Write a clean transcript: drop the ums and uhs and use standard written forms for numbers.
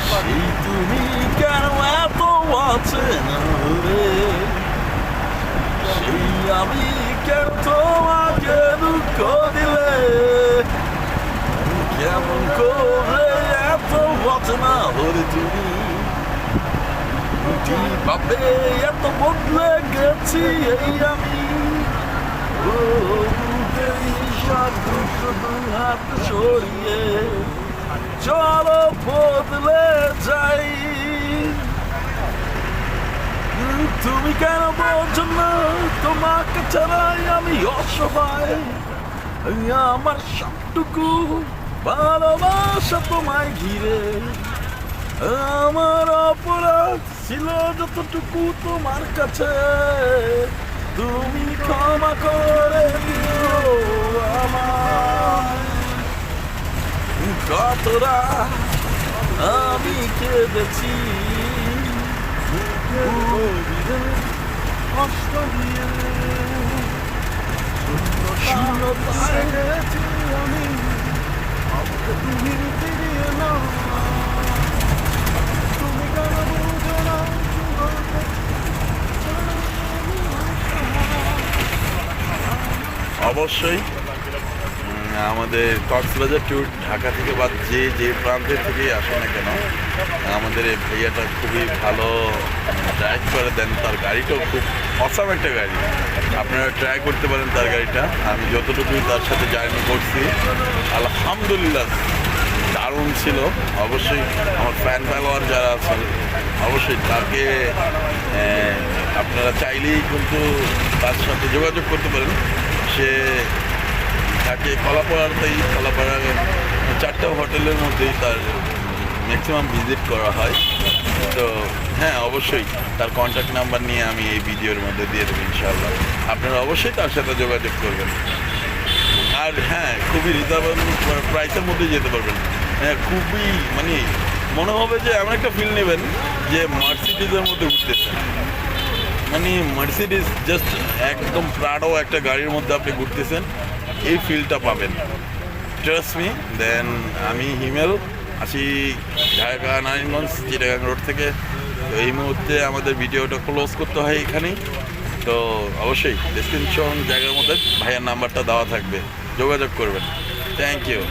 সেই তুমি কেন এত অচেনা রে, সেই আমি কেন তোমাকে দুঃখ দিলে, কেমন করে এত অচেনা হলে তুমি, ভাবে এত বদলে গেছি এই আমি। হাত সরিয়ে চলো বদলে যাই, তুমি কেন বোঝো না তোমাকে ছাড়াই আমি অসহায়, আমার সবটুকু ভালোবাসা তোমায় ঘিরে, আমার অপরাধ ছিল যতটুকু তোমার কাছে, তুমি ক্ষমা করে দিও আমায়। কতটা আমি কেঁদেছি কষ্ট দিয়ে, শূন্যতায় গেছি আমি, তুমি ফিরিয়ে না, তুমি কেন বুঝো না। অবশ্যই আমাদের কক্সবাজার ট্যুর ঢাকা থেকে বা যে প্রান্তের থেকেই আসে না কেন, আমাদের এই ভাইয়াটা খুবই ভালো ড্রাইভ করে দেন। তার গাড়িটাও খুব অসাম একটা গাড়ি, আপনারা ট্রাই করতে পারেন তার গাড়িটা। আমি যতটুকু তার সাথে জার্নি করছি আলহামদুলিল্লাহ দারুণ ছিল। অবশ্যই আমার ফ্যান ফলোয়ার যারা আছেন অবশ্যই তাকে আপনারা চাইলেই কিন্তু তার সাথে যোগাযোগ করতে পারেন। সে থাকে কলাপাড়াতেই, কলাপাড়ার 4টা হোটেলের মধ্যেই তার ম্যাক্সিমাম ভিজিট করা হয়। তো হ্যাঁ, অবশ্যই তার কন্ট্যাক্ট নাম্বার নিয়ে আমি এই ভিডিওর মধ্যে দিয়ে দেবো ইনশাআল্লাহ। আপনারা অবশ্যই তার সাথে যোগাযোগ করবেন। আর হ্যাঁ, খুবই রিজনেবল প্রাইসের মধ্যে যেতে পারবেন। হ্যাঁ, খুবই মানে মনে হবে যে এমন একটা ফিল নেবেন যে মার্সিডিজের মধ্যে ঘুরতেছেন। মানে মার্সিডিজ জাস্ট একদম প্রাডো একটা গাড়ির মধ্যে আপনি ঘুরতেছেন, এই ফিলটা পাবেন। Trust me. দেন আমি হিমেল আসি ঢাকা নারায়ণগঞ্জ চিটাগাং রোড থেকে। তো এই মুহূর্তে আমাদের ভিডিওটা ক্লোজ করতে হয় এখানেই। তো অবশ্যই ডেসক্রিপশন জায়গার মধ্যে ভাইয়ের নাম্বারটা দেওয়া থাকবে, যোগাযোগ করবেন। Thank you.